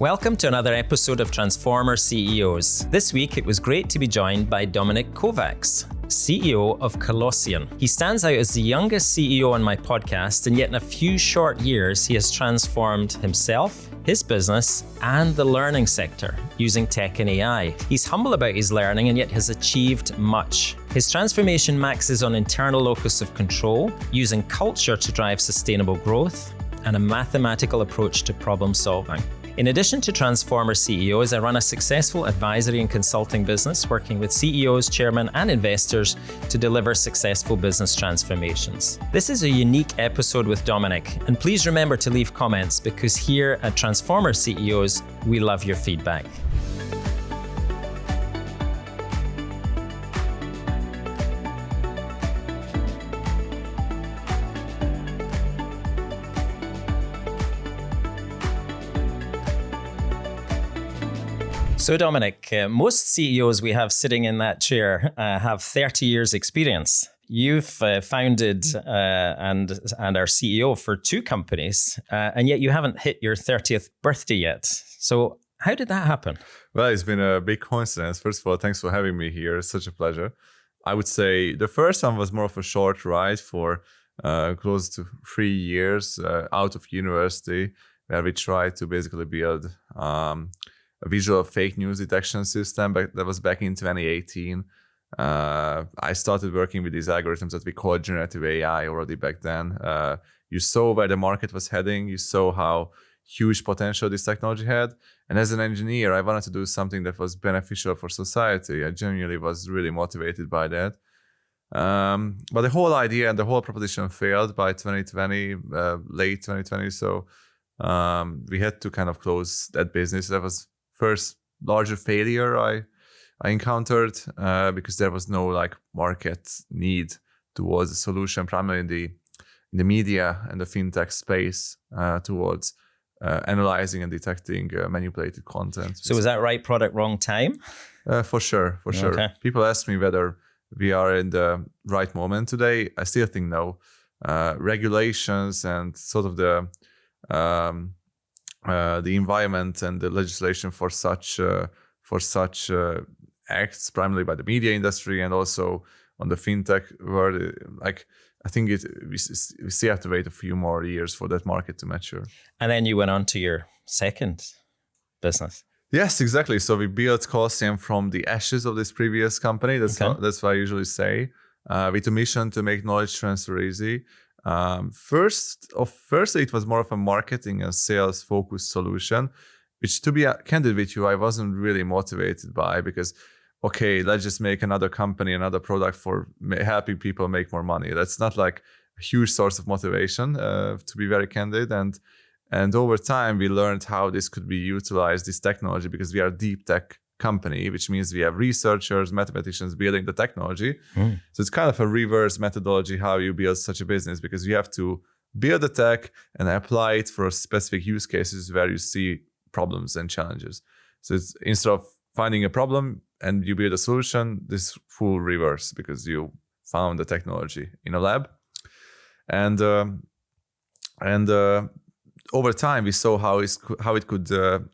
Welcome to another episode of Transformer CEOs. This week it was great to be joined by Dominik Kovacs, CEO of Colossian. He stands out as the youngest CEO on my podcast, and yet in a few short years he has transformed himself, his business, and the learning sector using tech and AI. He's humble about his learning and yet has achieved much. His transformation maxes on internal locus of control, using culture to drive sustainable growth, and a mathematical approach to problem solving. In addition to Transformer CEOs, I run a successful advisory and consulting business working with CEOs, chairmen, and investors to deliver successful business transformations. This is a unique episode with Dominik, and please remember to leave comments because here at Transformer CEOs, we love your feedback. So Dominik, most CEOs we have sitting in that chair have 30 years experience. You've founded and are CEO for two companies, and yet you haven't hit your 30th birthday yet. So how did that happen? Well, it's been a big coincidence. First of all, thanks for having me here. It's such a pleasure. I would say the first one was more of a short ride for close to 3 years out of university, where we tried to basically build a visual fake news detection system, but that was back in 2018. I started working with these algorithms that we call generative AI already back then. You saw where the market was heading. You saw how huge potential this technology had. And as an engineer, I wanted to do something that was beneficial for society. I genuinely was really motivated by that. But the whole idea and the whole proposition failed by 2020, late 2020. So we had to kind of close that business. That was first larger failure I encountered because there was no market need towards a solution, primarily in the media and the fintech space towards analyzing and detecting manipulated content. So was that right product, wrong time? For sure. Okay. People ask me whether we are in the right moment today. I still think no. Regulations and sort of the environment and the legislation for such acts, primarily by the media industry and also on the fintech world, I think we still have to wait a few more years for that market to mature. And then you went on to your second business. Yes, exactly. So we built Colossian from the ashes of this previous company. That's what I usually say. With a mission to make knowledge transfer easy. Firstly, it was more of a marketing and sales focused solution, which, to be candid with you, I wasn't really motivated by because, okay, let's just make another company, another product for helping people make more money. That's not like a huge source of motivation, to be very candid. And over time, we learned how this could be utilized, this technology, because we are a deep tech company, which means we have researchers, mathematicians building the technology. So it's kind of a reverse methodology how you build such a business, because you have to build the tech and apply it for specific use cases where you see problems and challenges. So it's instead of finding a problem and you build a solution, this full reverse, because you found the technology in a lab. And over time we saw how it could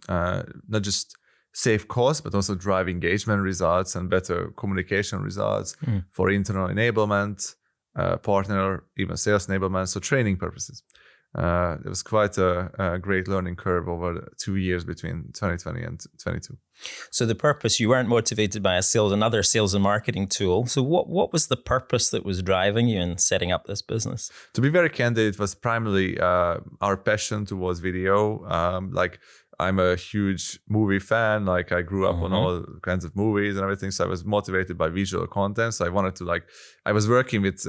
not just save costs, but also drive engagement results and better communication results for internal enablement, partner, even sales enablement, so training purposes. It was quite a great learning curve over 2 years between 2020 and 2022. So the purpose, you weren't motivated by another sales and marketing tool. So what was the purpose that was driving you in setting up this business? To be very candid, it was primarily our passion towards video. I'm a huge movie fan. I grew up on all kinds of movies and everything. So I was motivated by visual content. So I wanted to I was working with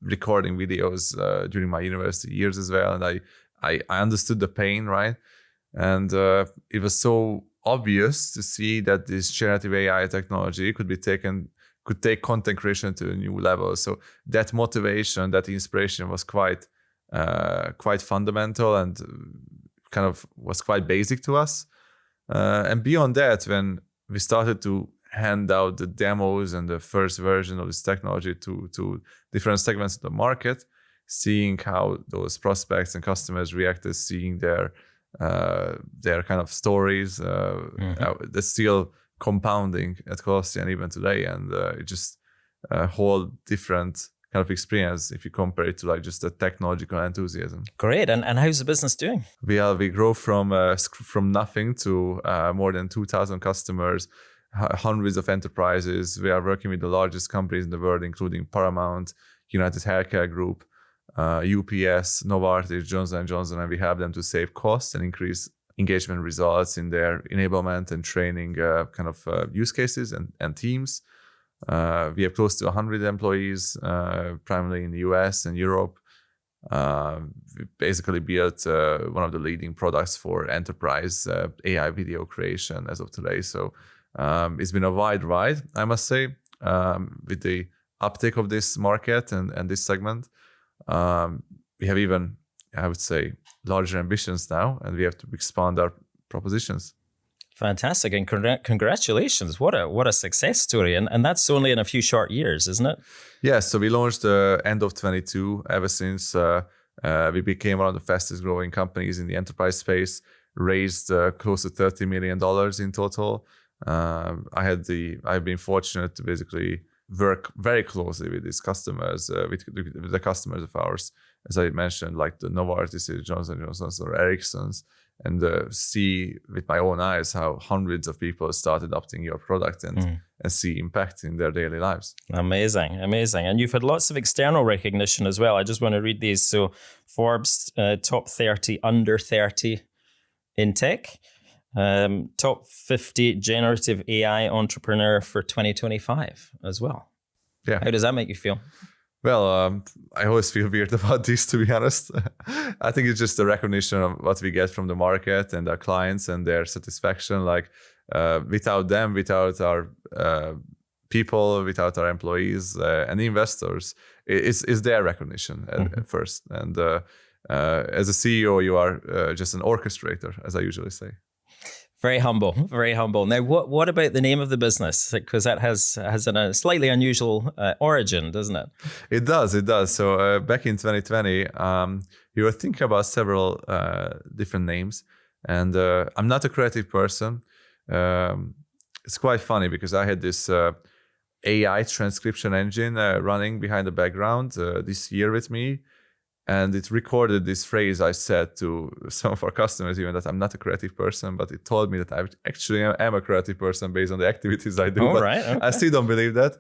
recording videos during my university years as well. And I understood the pain, right? And it was so obvious to see that this generative AI technology could take content creation to a new level. So that motivation, that inspiration was quite fundamental and kind of was quite basic to us. And beyond that, when we started to hand out the demos and the first version of this technology to different segments of the market, seeing how those prospects and customers reacted, seeing their their kind of stories. They're still compounding at Colossian even today, and it just a whole different kind of experience if you compare it to like just a technological enthusiasm. Great. And how's the business doing? We grow from nothing to more than 2,000 customers, hundreds of enterprises. We are working with the largest companies in the world, including Paramount, United Healthcare Group, UPS, Novartis, Johnson & Johnson, and we help them to save costs and increase engagement results in their enablement and training use cases and teams. We have close to 100 employees, primarily in the US and Europe. We basically built one of the leading products for enterprise AI video creation as of today. So it's been a wide ride, I must say, with the uptake of this market and this segment. We have even, I would say, larger ambitions now, and we have to expand our propositions. Fantastic, and congratulations! What a success story, and that's only in a few short years, isn't it? Yeah. So we launched end of 22. Ever since we became one of the fastest growing companies in the enterprise space, raised close to $30 million in total. I've been fortunate to basically work very closely with these customers, with the customers of ours, as I mentioned, like the Novartis, Johnson & Johnson, or Ericsson's, and see with my own eyes how hundreds of people start adopting your product and see impact in their daily lives. Amazing. And you've had lots of external recognition as well. I just want to read these. So Forbes top 30 under 30 in tech, top 50 generative AI entrepreneur for 2025 as well. Yeah. How does that make you feel? Well, I always feel weird about this, to be honest. I think it's just the recognition of what we get from the market and our clients and their satisfaction. Like without them, without our people, without our employees and investors, it's their recognition at first. And as a CEO, you are just an orchestrator, as I usually say. Very humble. Now, what about the name of the business? Because that has a slightly unusual origin, doesn't it? It does. So back in 2020, we were thinking about several different names, and I'm not a creative person. It's quite funny because I had this AI transcription engine running behind the background this year with me. And it recorded this phrase I said to some of our customers, even that I'm not a creative person, but it told me that I actually am a creative person based on the activities I do. All right. Okay. I still don't believe that.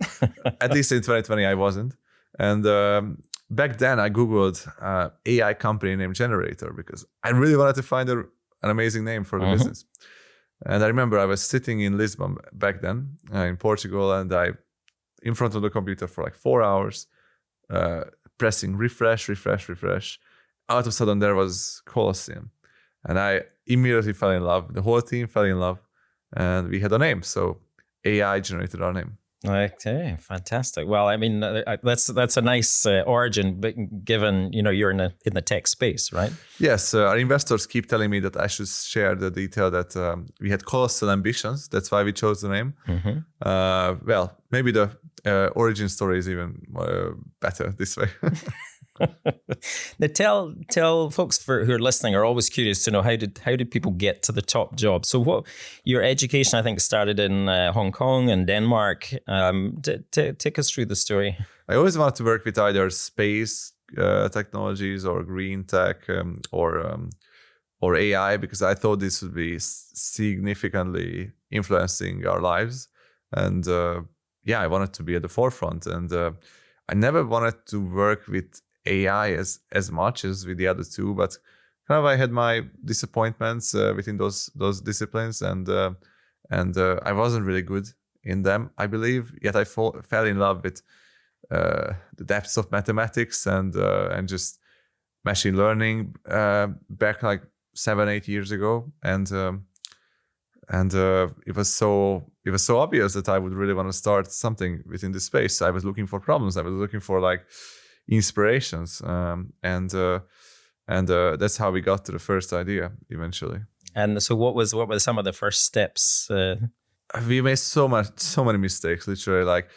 At least in 2020, I wasn't. And back then, I Googled AI company named Generator because I really wanted to find an amazing name for the business. And I remember I was sitting in Lisbon back then, in Portugal, and I in front of the computer for like 4 hours, pressing refresh. Out of a sudden, there was Colossian. And I immediately fell in love. The whole team fell in love. And we had a name. So AI generated our name. Okay, fantastic. Well, I mean, that's a nice origin, but given you're in the tech space, right? Yes, our investors keep telling me that I should share the detail that we had colossal ambitions. That's why we chose the name. Well, maybe the origin story is even better this way. Now, tell folks who are listening are always curious to know how did people get to the top job. So, what your education I think started in Hong Kong and Denmark. Take us through the story. I always wanted to work with either space technologies or green tech or AI because I thought this would be significantly influencing our lives, and I wanted to be at the forefront. And I never wanted to work with AI as much as with the other two, but kind of I had my disappointments within those disciplines, and I wasn't really good in them, I believe. Yet I fell in love with the depths of mathematics and just machine learning back like 7-8 years ago, and it was so obvious that I would really want to start something within this space. I was looking for problems. I was looking for like inspirations, and that's how we got to the first idea eventually. And so, what were some of the first steps? We made so many mistakes. Literally, like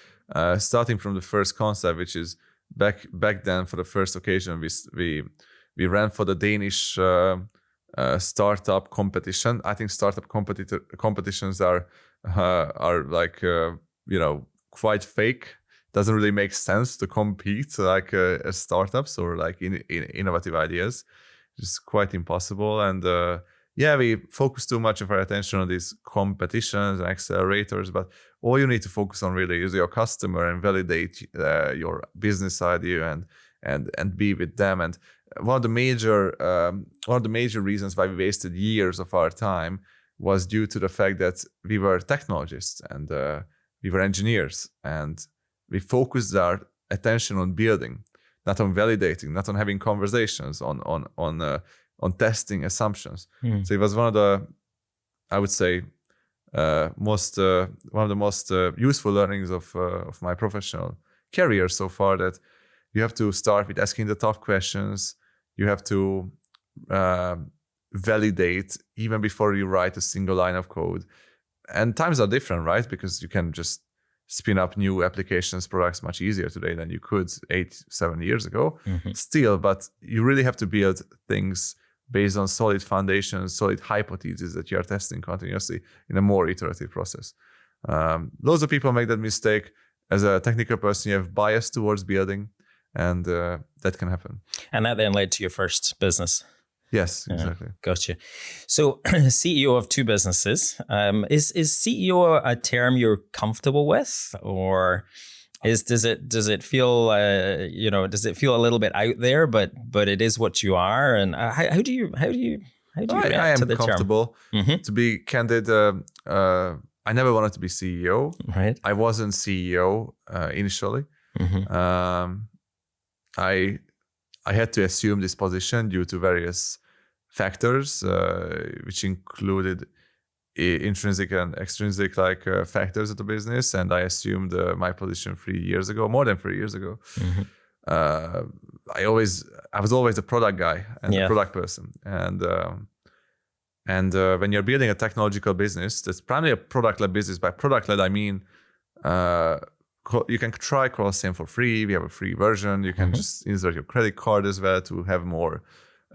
starting from the first concept, which is back then for the first occasion, we ran for the Danish startup competition. I think startup competitions are like quite fake. Doesn't really make sense to compete like as startups or like in innovative ideas. It's quite impossible. And we focus too much of our attention on these competitions and accelerators, but all you need to focus on really is your customer and validate your business idea and be with them. And one of the major reasons why we wasted years of our time was due to the fact that we were technologists and we were engineers, and we focused our attention on building, not on validating, not on having conversations, on testing assumptions. So it was one of the, I would say, one of the most useful learnings of my professional career so far, that you have to start with asking the tough questions. You have to validate even before you write a single line of code. And times are different, right? Because you can just spin up new applications, products much easier today than you could 8-7 years ago. Still, but you really have to build things based on solid foundations, solid hypotheses that you are testing continuously in a more iterative process. Lots of people make that mistake. As a technical person, you have bias towards building, and that can happen. And that then led to your first business. Yes, exactly. Gotcha. So CEO of 2 businesses. Is CEO a term you're comfortable with, or does it feel a little bit out there, but it is what you are? And how do you react to the term? I am comfortable. To be candid, I never wanted to be CEO. Right. I wasn't CEO initially. I had to assume this position due to various factors, which included intrinsic and extrinsic factors of the business. And I assumed my position more than 3 years ago. I was always a product guy and a product person. And when you're building a technological business, that's primarily a product-led business. By product-led, I mean, you can try Colossian for free. We have a free version. You can just insert your credit card as well to have more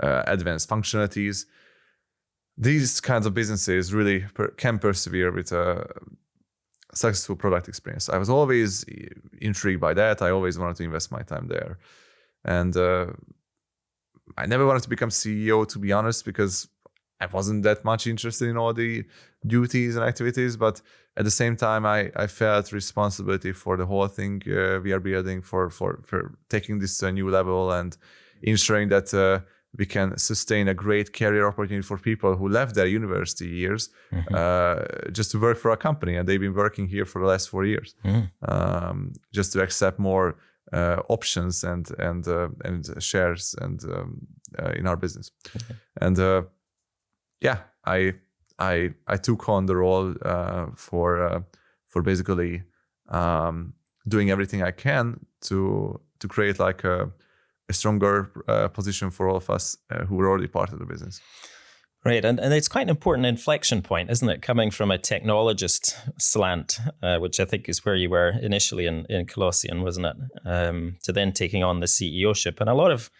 advanced functionalities. These kinds of businesses really can persevere with a successful product experience. I was always intrigued by that. I always wanted to invest my time there. And I never wanted to become CEO, to be honest, because I wasn't that much interested in all the duties and activities. But at the same time, I felt responsibility for the whole thing we are building, for taking this to a new level and ensuring that we can sustain a great career opportunity for people who left their university years just to work for a company. And they've been working here for the last 4 years just to accept more options and shares and in our business. And I took on the role for basically doing everything I can to create like a stronger position for all of us who were already part of the business. Right, and it's quite an important inflection point, isn't it? Coming from a technologist slant, which I think is where you were initially in Colossian, wasn't it? To then taking on the CEO-ship. And a lot of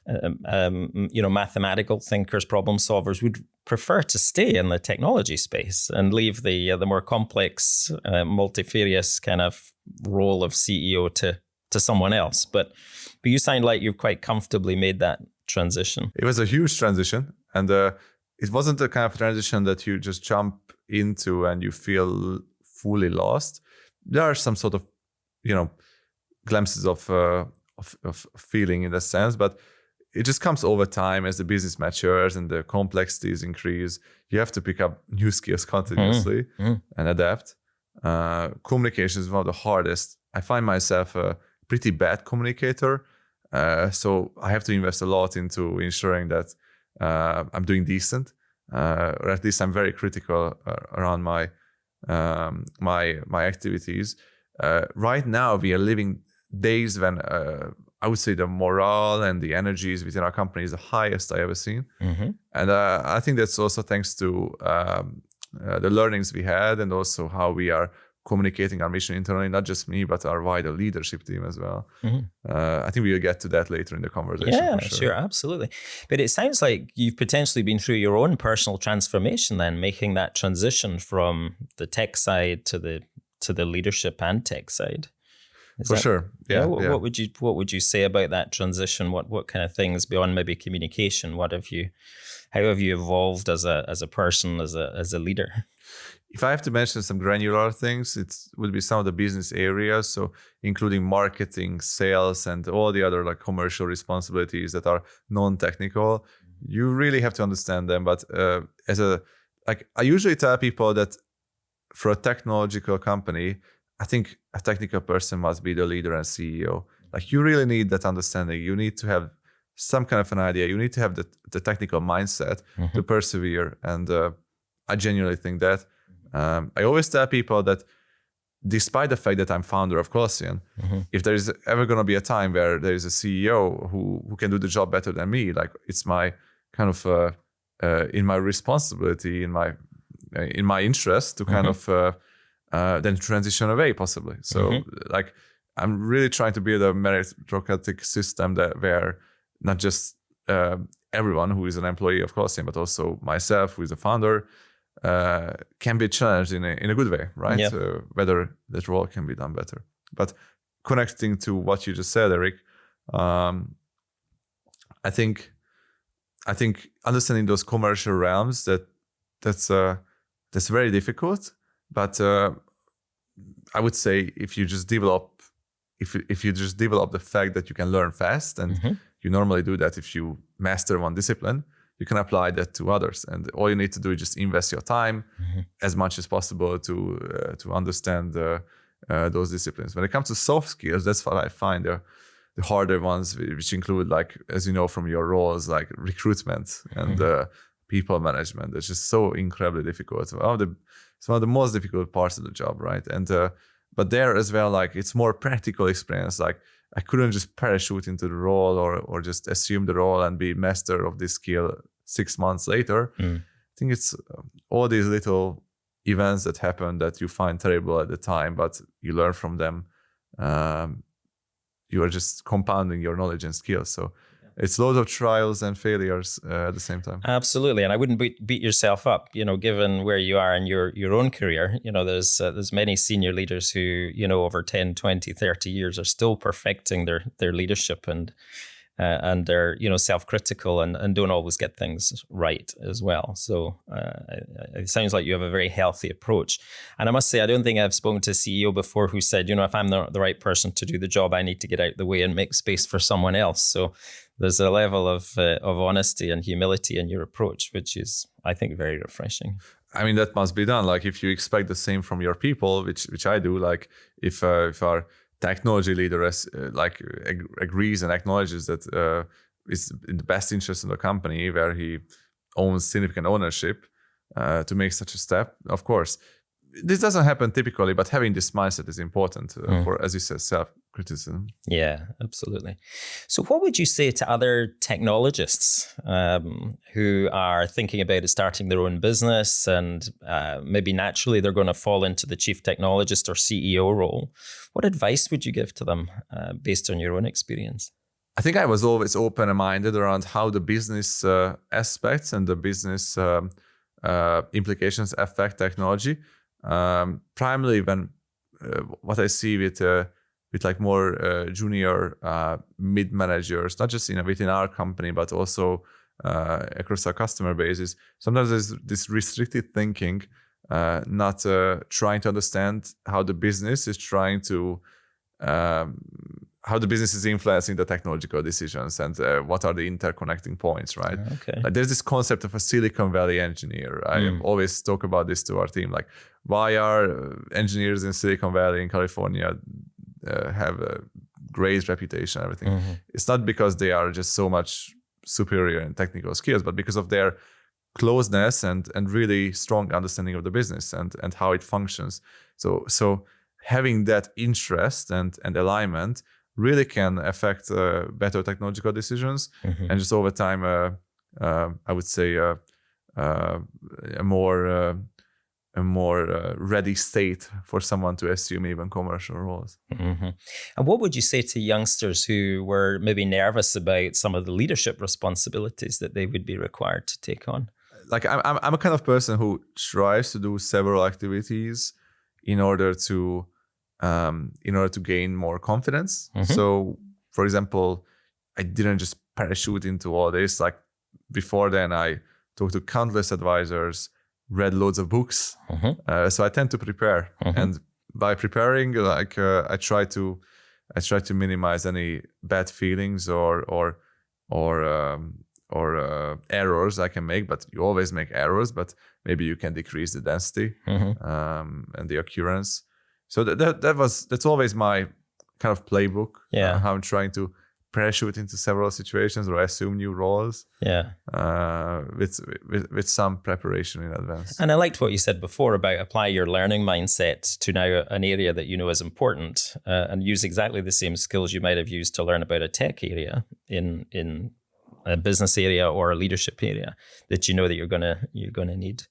mathematical thinkers, problem solvers would prefer to stay in the technology space and leave the more complex, multifarious kind of role of CEO to someone else. But you sound like you've quite comfortably made that transition. It was a huge transition, and it wasn't the kind of transition that you just jump into and you feel fully lost. There are some sort of, glimpses of feeling in that sense, but it just comes over time as the business matures and the complexities increase. You have to pick up new skills continuously and adapt. Communication is one of the hardest. I find myself a pretty bad communicator, so I have to invest a lot into ensuring that I'm doing decent, or at least I'm very critical around my activities. Right now, we are living days when I would say the morale and the energies within our company is the highest I ever seen. And I think that's also thanks to the learnings we had and also how we are communicating our mission internally, not just me, but our wider leadership team as well. I think we'll get to that later in the conversation. Yeah, for sure, absolutely. But it sounds like you've potentially been through your own personal transformation then, making that transition from the tech side to the leadership and tech side. For sure. Yeah. What would you say about that transition? What kind of things beyond maybe communication? How have you evolved as a person, as a leader? If I have to mention some granular things, it would be some of the business areas, so including marketing, sales, and all the other like commercial responsibilities that are non-technical. You really have to understand them. But I usually tell people that for a technological company, I think a technical person must be the leader and CEO. Like you really need that understanding. You need to have some kind of an idea. You need to have the technical mindset to persevere. And I genuinely think that. I always tell people that despite the fact that I'm founder of Colossian, if there is ever going to be a time where there is a CEO who can do the job better than me, like it's my kind of in my responsibility, in my interest to kind of then transition away possibly. So like I'm really trying to build a meritocratic system where not just everyone who is an employee of Colossian, but also myself, who is a founder, can be challenged in a good way, right? Yeah. Whether that role can be done better. But connecting to what you just said, Eric, I think understanding those commercial realms that's very difficult. But I would say if you just develop the fact that you can learn fast, and you normally do that if you master one discipline, you can apply that to others. And all you need to do is just invest your time as much as possible to understand those disciplines. When it comes to soft skills, that's what I find the harder ones, which include, like, as you know from your roles, like recruitment and people management. It's just so incredibly difficult. It's one of the most difficult parts of the job, right? And but there as well, like it's more practical experience. Like I couldn't just parachute into the role or just assume the role and be master of this skill 6 months later. I think it's all these little events that happen that you find terrible at the time, but you learn from them. You are just compounding your knowledge and skills. So it's loads of trials and failures at the same time. Absolutely. And I wouldn't beat yourself up, given where you are in your own career. There's many senior leaders who, over 10, 20, 30 years are still perfecting their leadership and they're, self-critical and don't always get things right as well. So it sounds like you have a very healthy approach. And I must say, I don't think I've spoken to a CEO before who said, if I'm not the right person to do the job, I need to get out the way and make space for someone else. So there's a level of honesty and humility in your approach, which is, I think, very refreshing. I mean, that must be done. Like if you expect the same from your people, which I do, like if our technology leader agrees and acknowledges that it's in the best interest of the company where he owns significant ownership to make such a step, of course. This doesn't happen typically, but having this mindset is important for, as you said, self-criticism. Yeah, absolutely. So what would you say to other technologists who are thinking about starting their own business and maybe naturally they're going to fall into the chief technologist or CEO role? What advice would you give to them based on your own experience? I think I was always open-minded around how the business aspects and the business implications affect technology. Primarily when what I see with like more junior mid managers, not just within our company but also across our customer bases, sometimes there's this restricted thinking, not trying to understand how the business is how the business is influencing the technological decisions and what are the interconnecting points, right? Okay. Like there's this concept of a Silicon Valley engineer. I always talk about this to our team. Like, why are engineers in Silicon Valley in California have a great reputation and everything? It's not because they are just so much superior in technical skills, but because of their closeness and really strong understanding of the business and how it functions. So having that interest and alignment really can affect better technological decisions, and just over time, I would say a more a more ready state for someone to assume even commercial roles. Mm-hmm. And what would you say to youngsters who were maybe nervous about some of the leadership responsibilities that they would be required to take on? Like I'm a kind of person who tries to do several activities in order to gain more confidence. Mm-hmm. So, for example, I didn't just parachute into all this. Like before then, I talked to countless advisors, read loads of books. Mm-hmm. So I tend to prepare, and by preparing, like I try to minimize any bad feelings or errors I can make. But you always make errors, but maybe you can decrease the density and the occurrence. So that's always my kind of playbook. Yeah, how I'm trying to parachute into several situations or assume new roles. Yeah, with some preparation in advance. And I liked what you said before about apply your learning mindset to now an area that you know is important, and use exactly the same skills you might have used to learn about a tech area in a business area or a leadership area that you know that you're gonna need.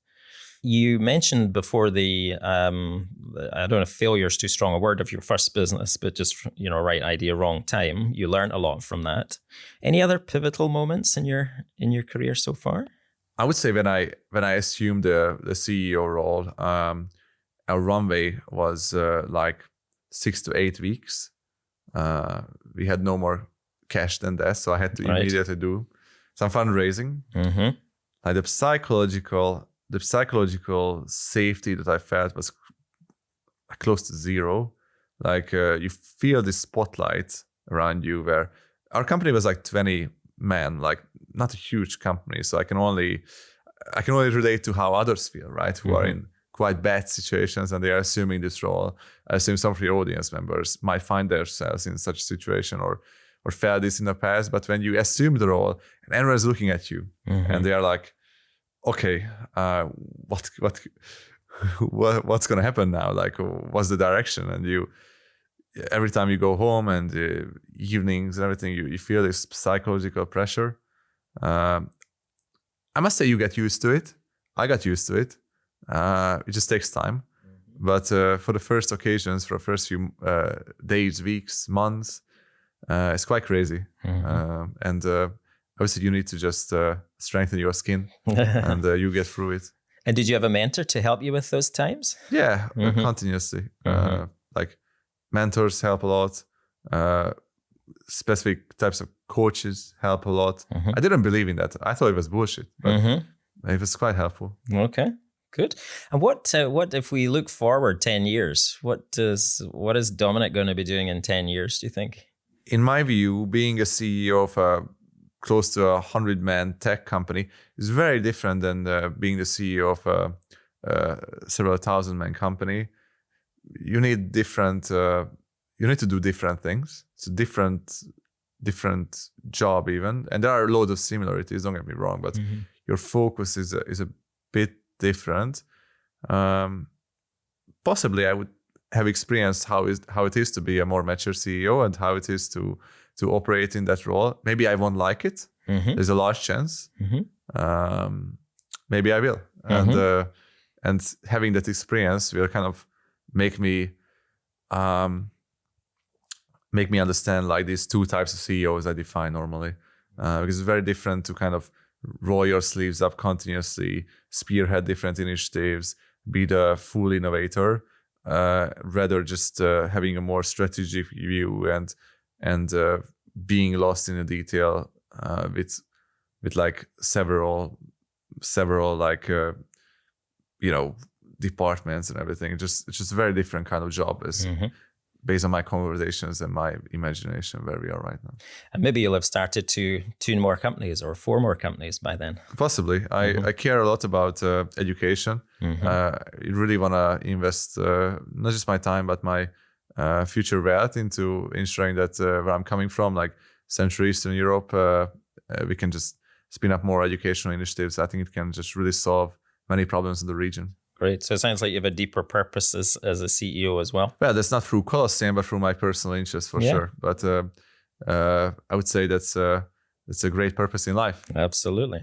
You mentioned before the I don't know if failure is too strong a word of your first business, but just right idea, wrong time. You learned a lot from that. Any other pivotal moments in your career so far? I would say when I assumed the CEO role, our runway was like 6 to 8 weeks. We had no more cash than that, so I had to immediately do some fundraising. Mm-hmm. Like the psychological safety that I felt was close to zero. Like you feel this spotlight around you, where our company was like 20 men, like not a huge company. So I can only relate to how others feel, right? Who are in quite bad situations and they are assuming this role. I assume some of your audience members might find themselves in such a situation or felt this in the past. But when you assume the role and everyone is looking at you and they are like, okay, what's going to happen now? Like, what's the direction? And every time you go home and evenings and everything, you feel this psychological pressure. I must say you get used to it. I got used to it. It just takes time. But for the first occasions, for the first few days, weeks, months, it's quite crazy. And obviously you need to just strengthen your skin and you get through it. And did you have a mentor to help you with those times? Yeah, continuously. Like mentors help a lot. Specific types of coaches help a lot. I didn't believe in that. I thought it was bullshit, but it was quite helpful. Okay, good. And what if we look forward 10 years? What is Dominik going to be doing in 10 years, do you think? In my view, being a CEO of a close to 100-man tech company is very different than being the CEO of a several thousand-man company. You need you need to do different things. It's a different job even, and there are a lot of similarities. Don't get me wrong, but your focus is a bit different. Possibly, I would have experienced how it is to be a more mature CEO and how it is to operate in that role. Maybe I won't like it. There's a large chance. Maybe I will. And having that experience will kind of make me understand like these two types of CEOs I define normally. Because it's very different to kind of roll your sleeves up continuously, spearhead different initiatives, be the full innovator, rather just having a more strategic view and being lost in the detail with like several like departments and everything. It's just a very different kind of job as based on my conversations and my imagination where we are right now. And maybe you'll have started to 2 more companies or 4 more companies by then. Possibly. I care a lot about education. I really want to invest not just my time, but my future wealth into ensuring that where I'm coming from, like Central Eastern Europe, we can just spin up more educational initiatives. I think it can just really solve many problems in the region. Great. So it sounds like you have a deeper purpose as a CEO as well. Well, that's not through Colossian, but through my personal interest for sure. But I would say that's it's a great purpose in life. Absolutely.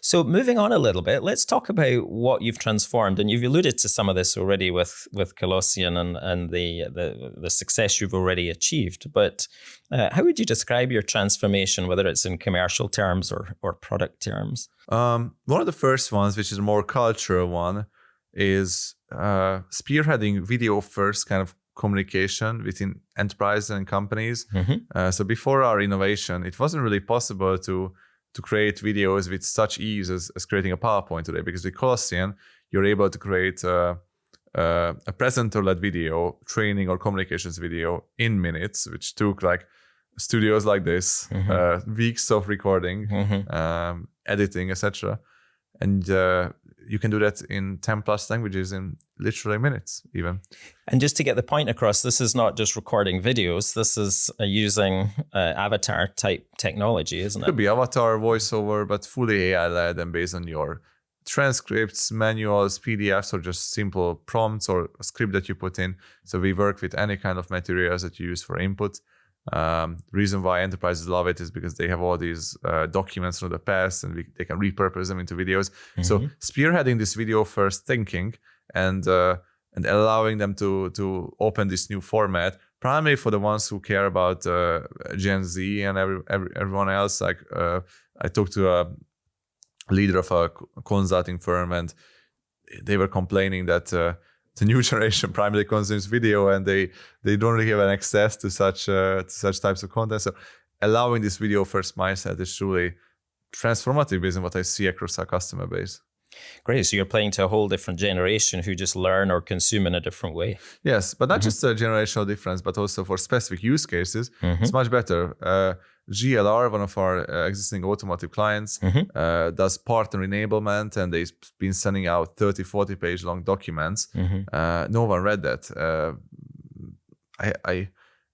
So moving on a little bit, let's talk about what you've transformed. And you've alluded to some of this already with Colossian and the success you've already achieved. But how would you describe your transformation, whether it's in commercial terms or product terms? One of the first ones, which is a more cultural one, is spearheading video first kind of communication within enterprises and companies. So before our innovation, it wasn't really possible to create videos with such ease as creating a PowerPoint today, because with Colossian, you're able to create a presenter-led video, training or communications video in minutes, which took like studios like this, weeks of recording, editing, etc. And you can do that in 10 plus languages in literally minutes even. And just to get the point across, this is not just recording videos. This is using avatar type technology, isn't it? Could be avatar, voiceover, but fully AI-led and based on your transcripts, manuals, PDFs, or just simple prompts or a script that you put in. So we work with any kind of materials that you use for input. Reason why enterprises love it is because they have all these documents from the past, and they can repurpose them into videos. So spearheading this video first thinking and allowing them to open this new format, primarily for the ones who care about Gen Z and everyone else. Like I talked to a leader of a consulting firm, and they were complaining that the new generation primarily consumes video, and they don't really have an access to such types of content. So allowing this video first mindset is truly transformative based on what I see across our customer base. Great. So you're playing to a whole different generation who just learn or consume in a different way. Yes, but not just a generational difference, but also for specific use cases, it's much better. GLR, one of our existing automotive clients, does partner enablement, and they've been sending out 30, 40 page long documents. No one read that. I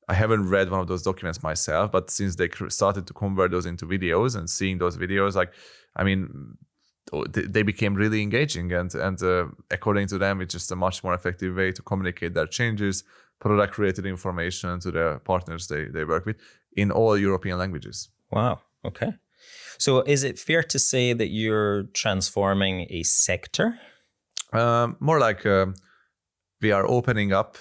haven't read one of those documents myself, but since they started to convert those into videos and seeing those videos, they became really engaging, and according to them, it's just a much more effective way to communicate their changes, product-related information to the partners they work with in all European languages. Wow. Okay. So is it fair to say that you're transforming a sector? More like we are opening up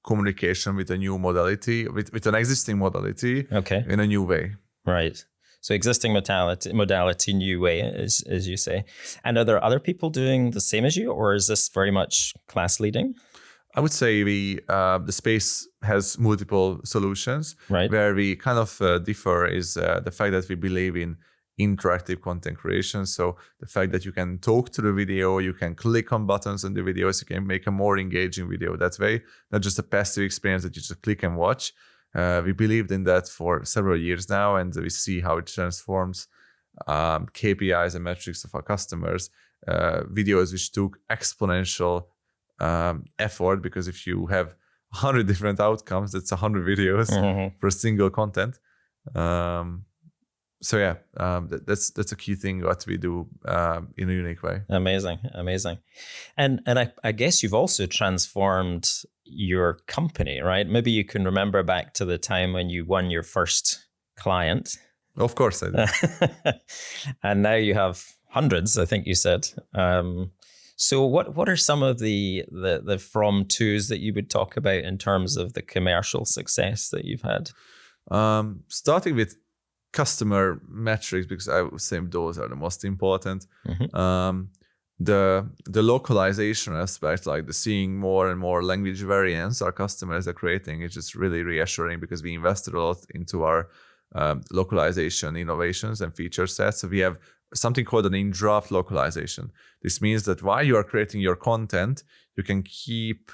communication with a new modality, with an existing modality in a new way. Right. So existing modality, new way, as you say. And are there other people doing the same as you, or is this very much class leading? I would say the space has multiple solutions. Right. Where we kind of differ is the fact that we believe in interactive content creation. So the fact that you can talk to the video, you can click on buttons on the videos, you can make a more engaging video that way, not just a passive experience that you just click and watch. We believed in that for several years now, and we see how it transforms KPIs and metrics of our customers. Videos which took exponential effort, because if you have 100 different outcomes, that's 100 videos for single content. That's a key thing what we do in a unique way. Amazing. And I guess you've also transformed your company, right? Maybe you can remember back to the time when you won your first client. Of course I do. And now you have hundreds, I think you said. So what are some of the from tos that you would talk about in terms of the commercial success that you've had? Starting with customer metrics, because I would say those are the most important. The localization aspect, like the seeing more and more language variants our customers are creating, is just really reassuring, because we invested a lot into our localization innovations and feature sets. So we have something called an in-draft localization. This means that while you are creating your content, you can keep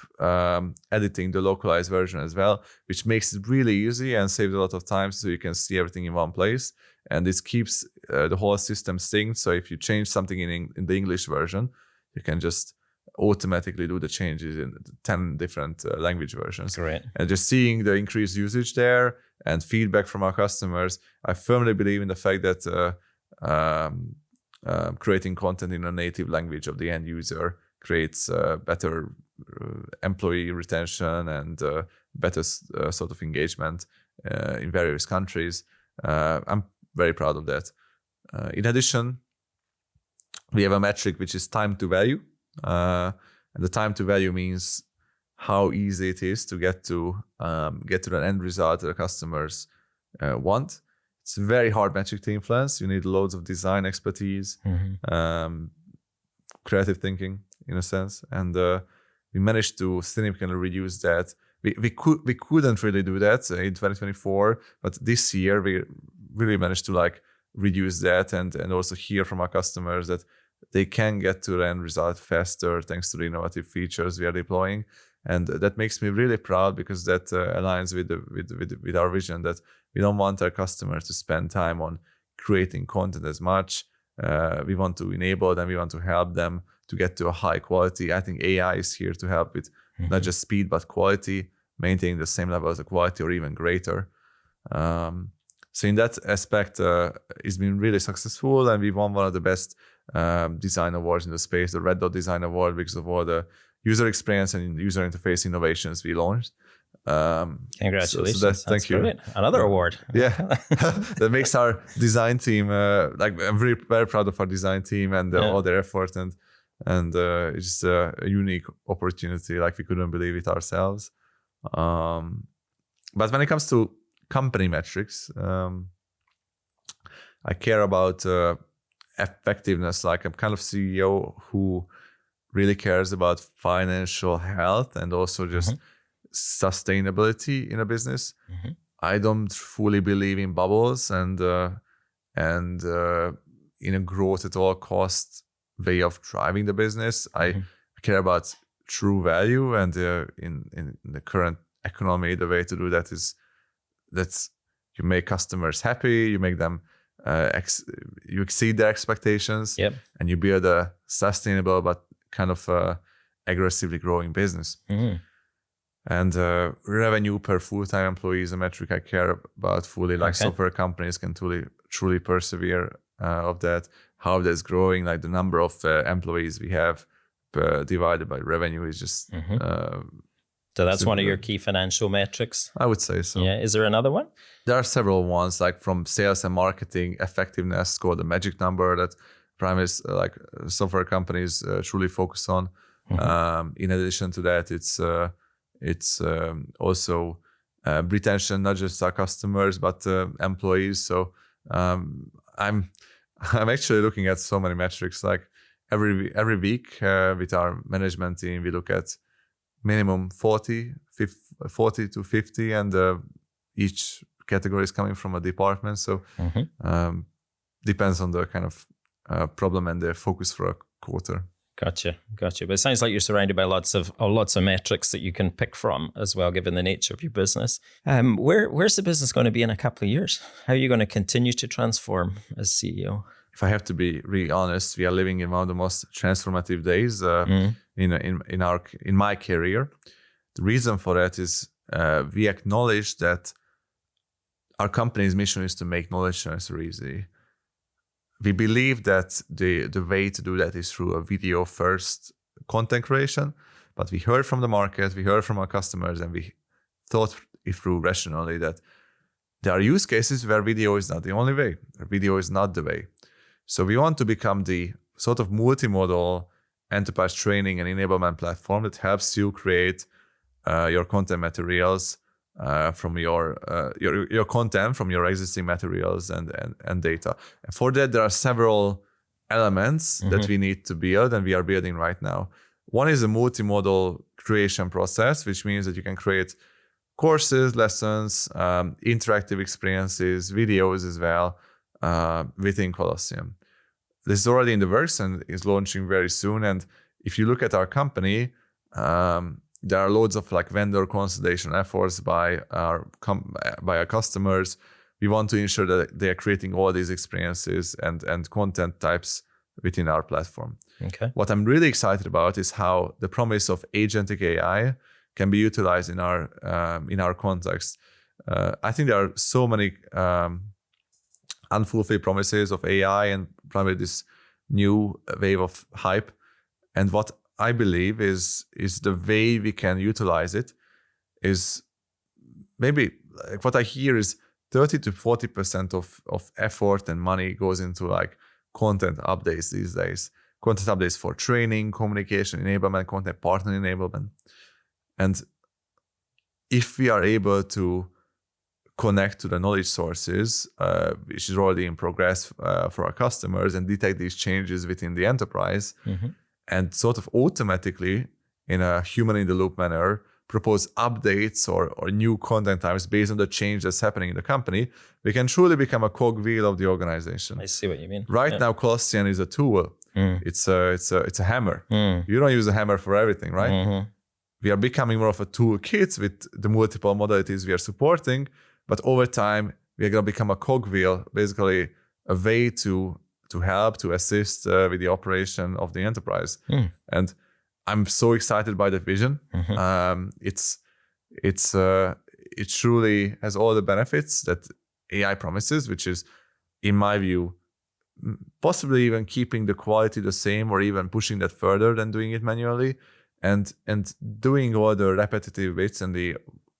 editing the localized version as well, which makes it really easy and saves a lot of time, so you can see everything in one place. And this keeps the whole system synced. So if you change something in the English version, you can just automatically do the changes in 10 different language versions. Great. And just seeing the increased usage there and feedback from our customers, I firmly believe in the fact that creating content in a native language of the end user creates better employee retention and better sort of engagement in various countries. I'm very proud of that. In addition, we have a metric which is time to value. And the time to value means how easy it is to get to the end result that the customers want. It's a very hard metric to influence. You need loads of design expertise, creative thinking in a sense, and we managed to significantly reduce that. We couldn't really do that in 2024, but this year we really managed to like reduce that and also hear from our customers that they can get to the end result faster thanks to the innovative features we are deploying. And that makes me really proud because that aligns with our vision that we don't want our customers to spend time on creating content as much. We want to enable them, we want to help them to get to a high quality. I think AI is here to help with not just speed, but quality, maintaining the same levels of quality or even greater. So in that aspect, it's been really successful, and we won one of the best design awards in the space, the Red Dot Design Award, because of all the user experience and user interface innovations we launched. Congratulations! So thank you. Brilliant. Another award. Yeah, that makes our design team like I'm very very proud of our design team and all their effort, and it's just a unique opportunity. Like we couldn't believe it ourselves. But when it comes to company metrics, I care about effectiveness. Like I'm kind of CEO who really cares about financial health and also just sustainability in a business. I don't fully believe in bubbles and in a growth at all cost way of driving the business. I care about true value, and in the current economy, the way to do that is that's you make customers happy, you make them you exceed their expectations, and you build a sustainable but kind of aggressively growing business. And revenue per full-time employee is a metric I care about fully. Like software companies can truly persevere of that. How that's growing, like the number of employees we have divided by revenue is just. So that's one of your key financial metrics? I would say so. Yeah. Is there another one? There are several ones, like from sales and marketing effectiveness, called the magic number, that primarily like software companies truly focus on. In addition to that, it's also retention, not just our customers but employees. So I'm actually looking at so many metrics. Like every week with our management team, we look at minimum 40 to 50, and each category is coming from a department. So depends on the kind of problem and the focus for a quarter. Gotcha. But it sounds like you're surrounded by lots of metrics that you can pick from as well, given the nature of your business. Where's the business going to be in a couple of years? How are you going to continue to transform as CEO? If I have to be really honest, we are living in one of the most transformative days in my career. The reason for that is we acknowledge that our company's mission is to make knowledge transfer easy. We believe that the way to do that is through a video-first content creation, but we heard from the market, we heard from our customers, and we thought it through rationally that there are use cases where video is not the only way. Video is not the way. So we want to become the sort of multimodal enterprise training and enablement platform that helps you create your content materials from your content from your existing materials and data. And for that, there are several elements that we need to build, and we are building right now. One is a multimodal creation process, which means that you can create courses, lessons, interactive experiences, videos as well within Colossian. This is already in the works and is launching very soon. And if you look at our company, there are loads of like vendor consolidation efforts by our customers. We want to ensure that they are creating all these experiences and content types within our platform. Okay. What I'm really excited about is how the promise of agentic AI can be utilized in our context. I think there are so many unfulfilled promises of AI and probably this new wave of hype. And what I believe is the way we can utilize it is maybe like what I hear is 30 to 40% of effort and money goes into like content updates these days. Content updates for training, communication enablement, content partner enablement. And if we are able to connect to the knowledge sources, which is already in progress for our customers, and detect these changes within the enterprise, and sort of automatically, in a human-in-the-loop manner, propose updates or new content types based on the change that's happening in the company, we can truly become a cogwheel of the organization. I see what you mean. Right now, Colossian is a tool. It's a hammer. You don't use a hammer for everything, right? We are becoming more of a toolkit with the multiple modalities we are supporting, but over time, we are going to become a cogwheel, basically a way to help, to assist with the operation of the enterprise. And I'm so excited by that vision. It truly has all the benefits that AI promises, which is, in my view, possibly even keeping the quality the same or even pushing that further than doing it manually, and doing all the repetitive bits and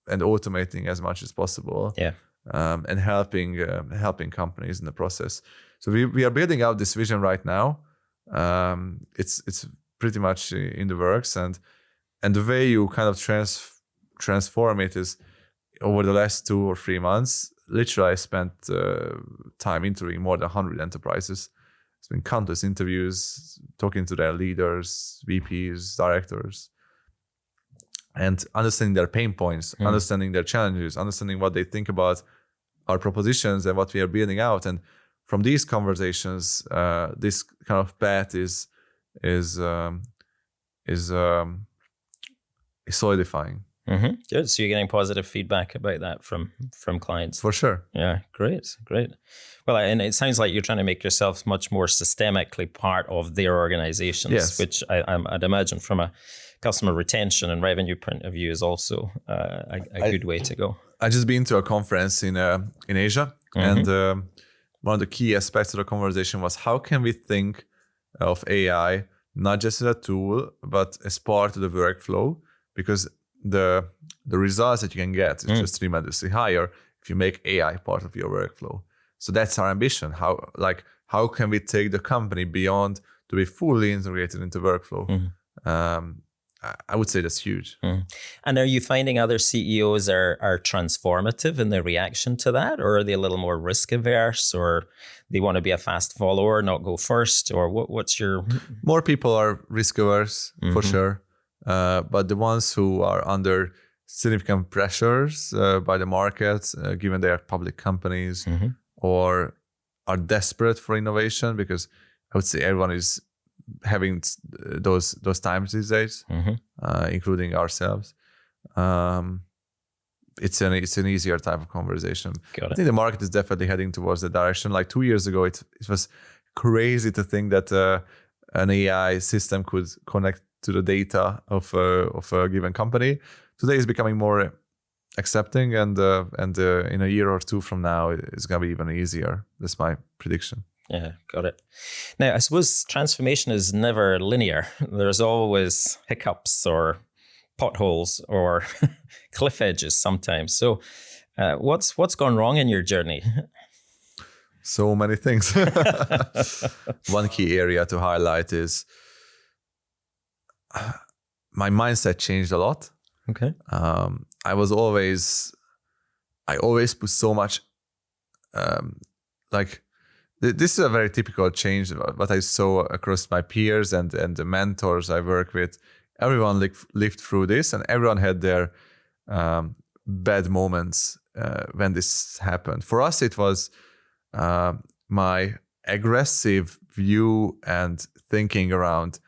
automating as much as possible. And helping companies in the process. So we are building out this vision right now. It's pretty much in the works, and the way you kind of transform it is over the last 2 or 3 months. Literally, I spent time interviewing more than 100 enterprises. It's been countless interviews, talking to their leaders, VPs, directors, and understanding their pain points, understanding their challenges, understanding what they think about our propositions and what we are building out. And from these conversations, this kind of path is solidifying. Good. So you're getting positive feedback about that from clients. For sure. Yeah, great. Well, and it sounds like you're trying to make yourself much more systemically part of their organizations, which I'd imagine from a customer retention and revenue point of view is also a good way to go. I just been to a conference in Asia, and one of the key aspects of the conversation was how can we think of AI not just as a tool, but as part of the workflow, because the results that you can get is just tremendously higher if you make AI part of your workflow. So that's our ambition. How can we take the company beyond to be fully integrated into workflow? I would say that's huge. And are you finding other CEOs are transformative in their reaction to that, or are they a little more risk averse, or they want to be a fast follower, not go first, or what's your? More people are risk averse for sure, but the ones who are under significant pressures by the market, given they are public companies, or are desperate for innovation, because I would say everyone is having those times these days, including ourselves. It's an easier type of conversation. I think the market is definitely heading towards that direction. Like 2 years ago, it was crazy to think that an AI system could connect to the data of a given company. Today is becoming more accepting, and in a year or two from now, it's going to be even easier. That's my prediction. Yeah, got it. Now, I suppose transformation is never linear. There's always hiccups or potholes or cliff edges sometimes. So what's gone wrong in your journey? So many things. One key area to highlight is my mindset changed a lot. Okay. I always put so much this is a very typical change, what I saw across my peers and the mentors I work with. Everyone lived through this, and everyone had their bad moments when this happened. For us, it was my aggressive view and thinking around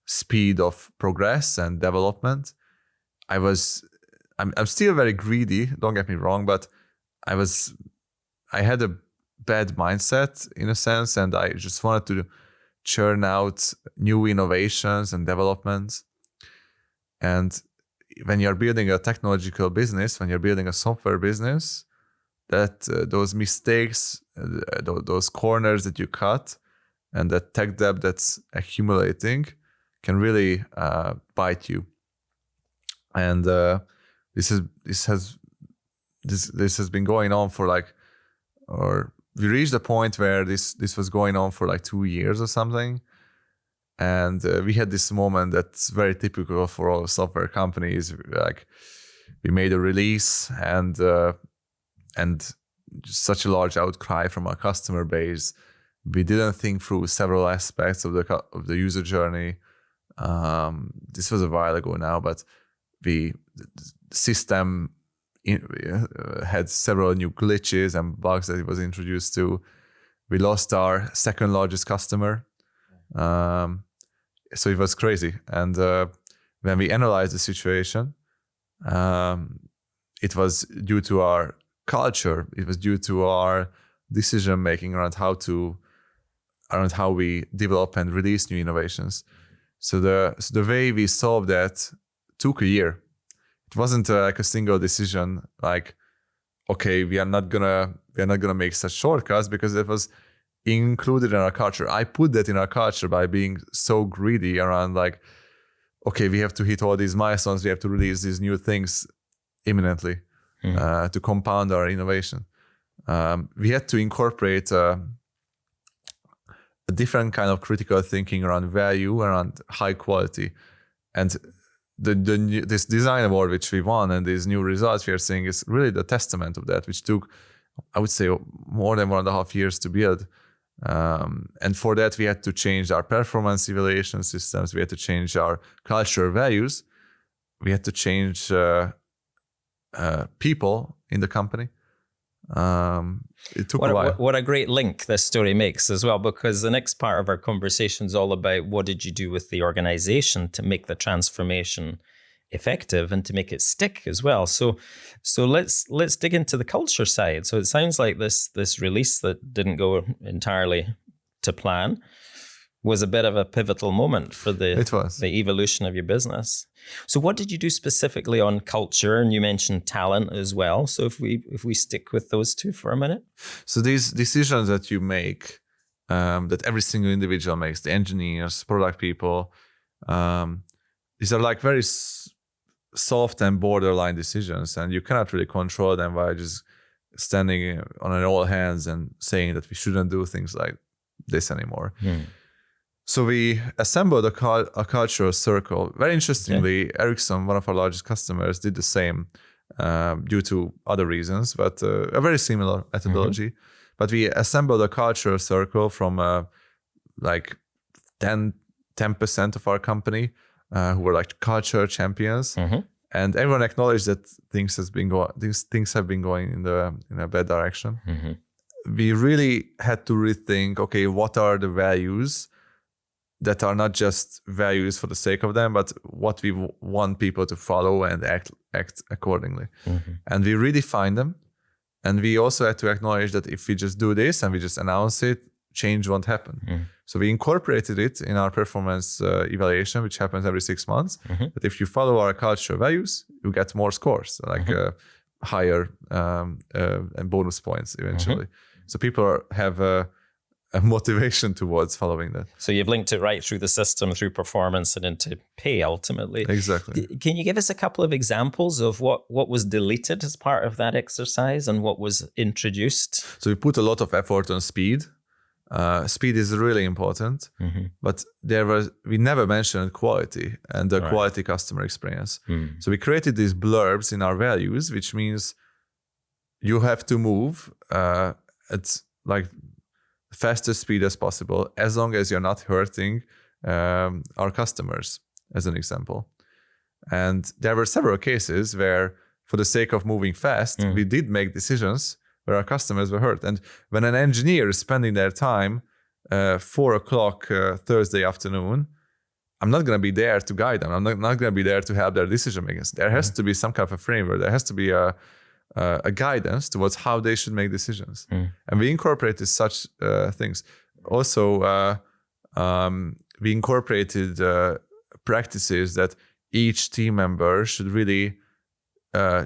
speed of progress and development. I'm still very greedy, don't get me wrong, but I had a bad mindset in a sense, and I just wanted to churn out new innovations and developments. And when you're building a technological business, when you're building a software business, that those mistakes, those corners that you cut, and that tech debt that's accumulating can really bite you. And this has this has been going on for or we reached a point where this was going on for 2 years or something. And we had this moment that's very typical for all software companies. We made a release and such a large outcry from our customer base. We didn't think through several aspects of the user journey. This was a while ago now, but the system had several new glitches and bugs that it was introduced to. We lost our second largest customer. So it was crazy. And when we analyzed the situation, it was due to our culture. It was due to our decision making around how we develop and release new innovations. So the way we solved that took a year. It wasn't a single decision. Okay, we are not gonna make such shortcuts, because it was included in our culture. I put that in our culture by being so greedy around okay, we have to hit all these milestones. We have to release these new things imminently to compound our innovation. We had to incorporate a different kind of critical thinking around value, around high quality. And this design award which we won and these new results we are seeing is really the testament of that, which took, I would say, more than 1.5 years to build. And for that, we had to change our performance evaluation systems. We had to change our cultural values. We had to change people in the company. It took a while. What a great link this story makes as well, because the next part of our conversation is all about what did you do with the organization to make the transformation effective and to make it stick as well. So let's dig into the culture side. So it sounds like this release that didn't go entirely to plan was a bit of a pivotal moment for the evolution of your business. So what did you do specifically on culture? And you mentioned talent as well. So if we stick with those two for a minute. So these decisions that you make, that every single individual makes, the engineers, product people, these are very soft and borderline decisions, and you cannot really control them by just standing on all hands and saying that we shouldn't do things like this anymore. So we assembled a cultural circle. Very interestingly, Ericsson, one of our largest customers, did the same due to other reasons, but a very similar methodology. But we assembled a cultural circle from 10% of our company who were culture champions. And everyone acknowledged that things have been going in a bad direction. We really had to rethink, okay, what are the values that are not just values for the sake of them, but what we want people to follow and act accordingly. And we redefined them. And we also had to acknowledge that if we just do this and we just announce it, change won't happen. So we incorporated it in our performance evaluation, which happens every 6 months. But if you follow our cultural values, you get more scores, higher and bonus points eventually. So people have a motivation towards following that. So you've linked it right through the system, through performance and into pay ultimately. Exactly. Can you give us a couple of examples of what was deleted as part of that exercise and what was introduced? So we put a lot of effort on speed. Speed is really important, but we never mentioned quality and the quality customer experience. So we created these blurbs in our values, which means you have to move at fastest speed as possible, as long as you're not hurting our customers, as an example. And there were several cases where, for the sake of moving fast, we did make decisions where our customers were hurt. And when an engineer is spending their time 4:00 Thursday afternoon, I'm not going to be there to guide them. I'm not going to be there to help their decision making. There has to be some kind of a framework. There has to be a guidance towards how they should make decisions. And we incorporated such things. Also, we incorporated practices that each team member should really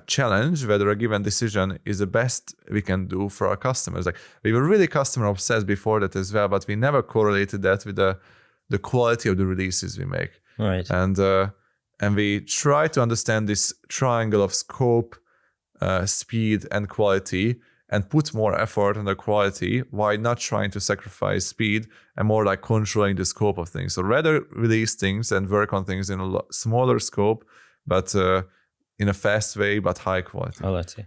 challenge whether a given decision is the best we can do for our customers. We were really customer obsessed before that as well, but we never correlated that with the quality of the releases we make. Right. And we try to understand this triangle of scope, speed and quality, and put more effort on the quality while not trying to sacrifice speed and more like controlling the scope of things. So rather release things and work on things in a smaller scope, but in a fast way, but high quality. Quality.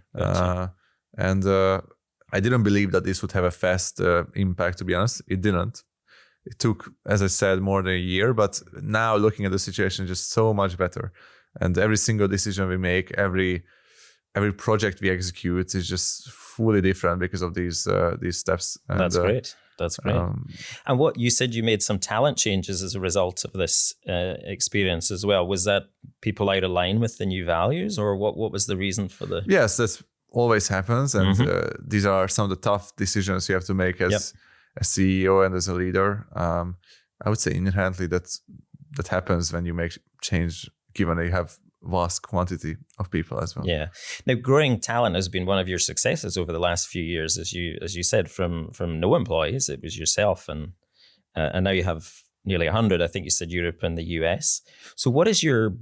And I didn't believe that this would have a fast impact, to be honest. It didn't. It took, as I said, more than a year, but now looking at the situation, just so much better. And every single decision we make, every project we execute is just fully different because of these steps. And, That's great. That's great. And what you said, you made some talent changes as a result of this experience as well. Was that people out of line with the new values, or what was the reason for the... Yes, that's always happens. And these are some of the tough decisions you have to make as a CEO and as a leader. I would say inherently that happens when you make change, given that you have vast quantity of people as well. Yeah. Now, growing talent has been one of your successes over the last few years, as you said, from no employees, it was yourself, and now you have nearly 100. I think you said Europe and the US. So, what is your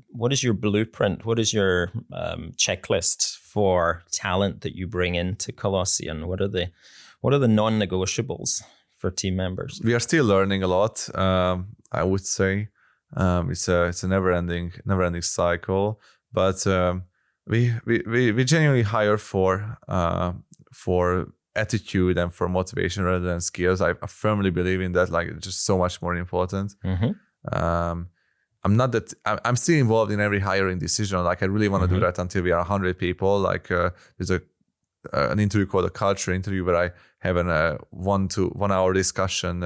blueprint? What is your checklist for talent that you bring into Colossian? What are the non-negotiables for team members? We are still learning a lot. I would say. It's a never-ending cycle, but we genuinely hire for attitude and for motivation rather than skills. I firmly believe in that. Like, it's just so much more important. I'm still involved in every hiring decision. Like, I really want to do that until we are 100 people. Like, there's an interview called a culture interview where I have a 1 hour discussion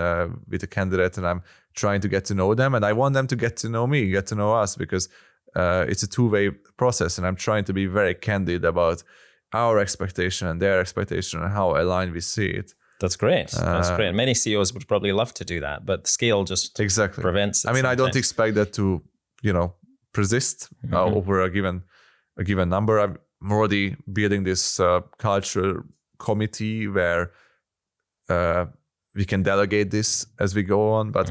with a candidate, and I'm trying to get to know them, and I want them to get to know me, get to know us, because it's a two-way process, and I'm trying to be very candid about our expectation and their expectation and how aligned we see it. That's great. That's great. Many CEOs would probably love to do that, but scale just prevents it. I mean, I don't expect that to, persist over a given number. I'm already building this culture committee where we can delegate this as we go on, but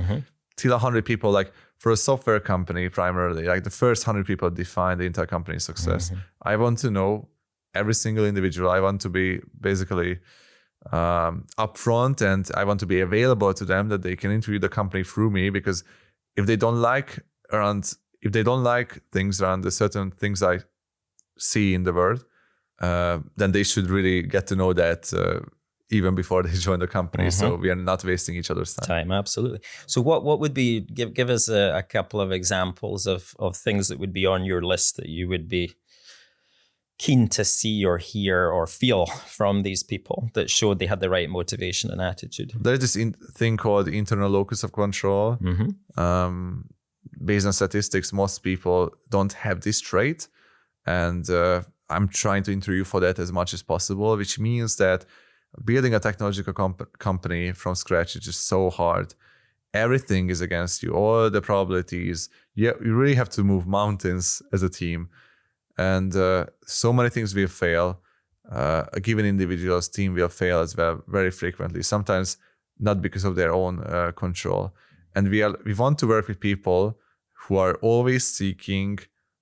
till 100 people, like for a software company primarily, like the first 100 people define the entire company's success. I want to know every single individual. I want to be basically upfront, and I want to be available to them, that they can interview the company through me, because if they don't like things around the certain things I see in the world, then they should really get to know that even before they join the company. So we are not wasting each other's time. Absolutely. So what would be, give us a couple of examples of things that would be on your list that you would be keen to see or hear or feel from these people that showed they had the right motivation and attitude? There's this thing called internal locus of control. Based on statistics, most people don't have this trait. And I'm trying to interview for that as much as possible, which means that building a technological company from scratch is just so hard. Everything is against you. All the probabilities. You really have to move mountains as a team. And so many things will fail. A given individual's team will fail as well very frequently, sometimes not because of their own control. And we want to work with people who are always seeking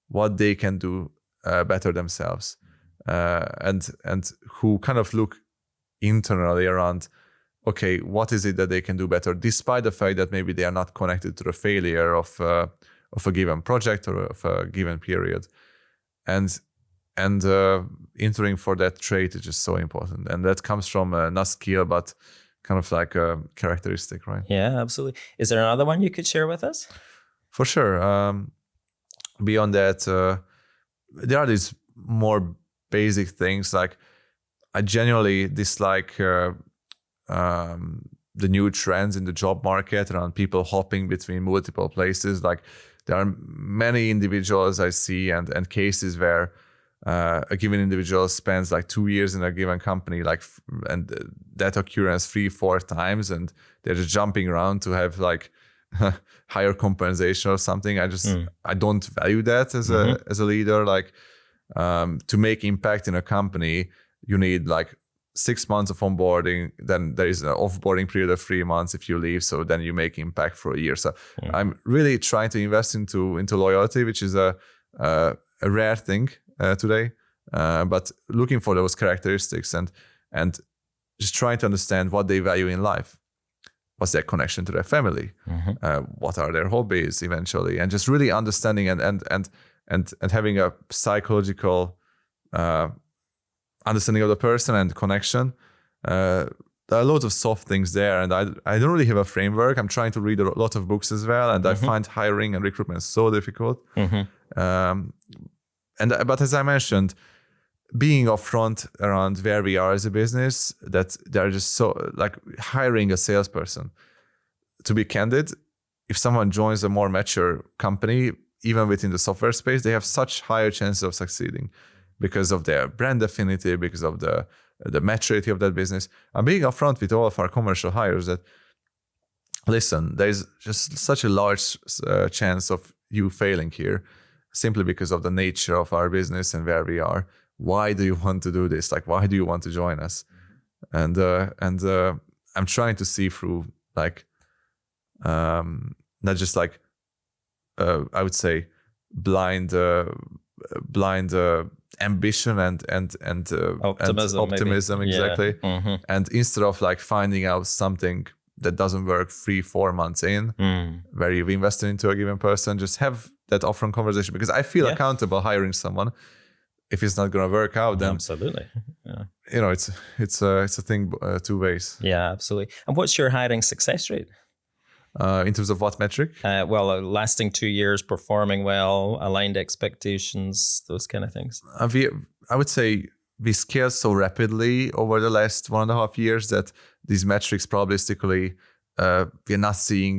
what they can do better themselves, and who kind of look internally around, okay, what is it that they can do better, despite the fact that maybe they are not connected to the failure of a given project or of a given period. And entering for that trait is just so important, and that comes from not skill, but kind of like a characteristic, right? Yeah, absolutely. Is there another one you could share with us? For sure. Beyond that, there are these more basic things. Like, I genuinely dislike the new trends in the job market around people hopping between multiple places. Like, there are many individuals I see and cases where a given individual spends like 2 years in a given company, and that occurrence 3-4 times, and they're just jumping around to have like higher compensation or something. I don't value that as a leader. Like, to make impact in a company, you need like 6 months of onboarding. Then there is an offboarding period of 3 months if you leave. So then you make impact for a year. So I'm really trying to invest into loyalty, which is a rare thing today. but looking for those characteristics and just trying to understand what they value in life. What's their connection to their family? What are their hobbies eventually? And just really understanding and having a psychological understanding of the person and connection. There are loads of soft things there, and I don't really have a framework. I'm trying to read a lot of books as well, and I find hiring and recruitment so difficult. But as I mentioned, being upfront around where we are as a business, that they're just so like hiring a salesperson. To be candid, if someone joins a more mature company, even within the software space, they have such higher chances of succeeding because of their brand affinity, because of the maturity of that business. I'm being upfront with all of our commercial hires that, listen, there's just such a large chance of you failing here simply because of the nature of our business and where we are. Why do you want to do this? Like, why do you want to join us? And I'm trying to see through like, not just like, I would say blind ambition and optimism exactly. And instead of like finding out something that doesn't work 3-4 months in, where you've invested into a given person, just have that upfront conversation, because I feel accountable hiring someone. If it's not going to work out, then absolutely, it's a thing 2 ways. Yeah, absolutely. And what's your hiring success rate? In terms of what metric? Lasting 2 years, performing well, aligned expectations, those kind of things. I would say we scaled so rapidly over the last 1.5 years that these metrics probabilistically we're not seeing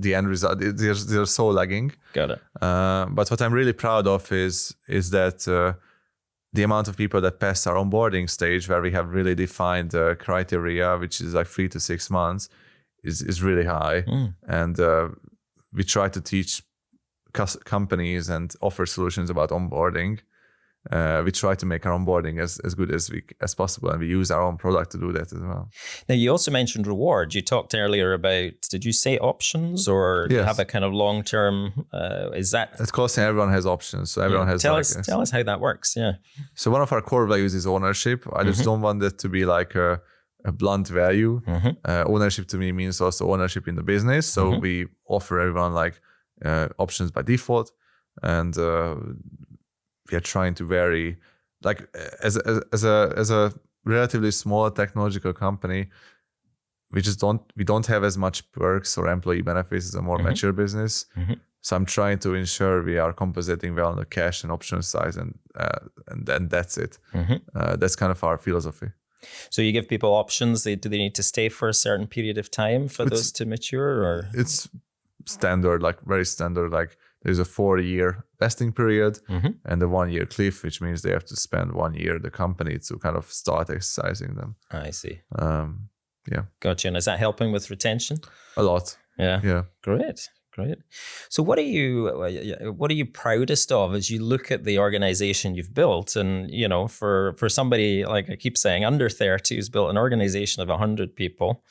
the end result. They're so lagging. Got it. But what I'm really proud of is that the amount of people that pass our onboarding stage, where we have really defined criteria, which is like 3 to 6 months, is really high. And we try to teach companies and offer solutions about onboarding. We try to make our onboarding as good as possible, and we use our own product to do that as well. Now, you also mentioned reward. You talked earlier about, did you say options, or Yes. have a kind of long-term, is that? At Colossian, everyone has options. So everyone has... Tell us how that works, yeah. So one of our core values is ownership. I just don't want that to be like a blunt value. Ownership to me means also ownership in the business. So we offer everyone like options by default, and we are trying to vary. Like as a relatively small technological company, we don't have as much perks or employee benefits as a more mature business. So I'm trying to ensure we are compensating well on the cash and option side, and then that's it. That's kind of our philosophy. So you give people options. Do they need to stay for a certain period of time for those to mature, or? It's standard, like very standard. Like there's a 4-year vesting period and a 1-year cliff, which means they have to spend 1 year at the company to kind of start exercising them. I see. Yeah. Gotcha. And is that helping with retention? A lot. Yeah. Great. So what are you proudest of as you look at the organization you've built? And, for somebody, like I keep saying, under 30, who's built an organization of 100 people,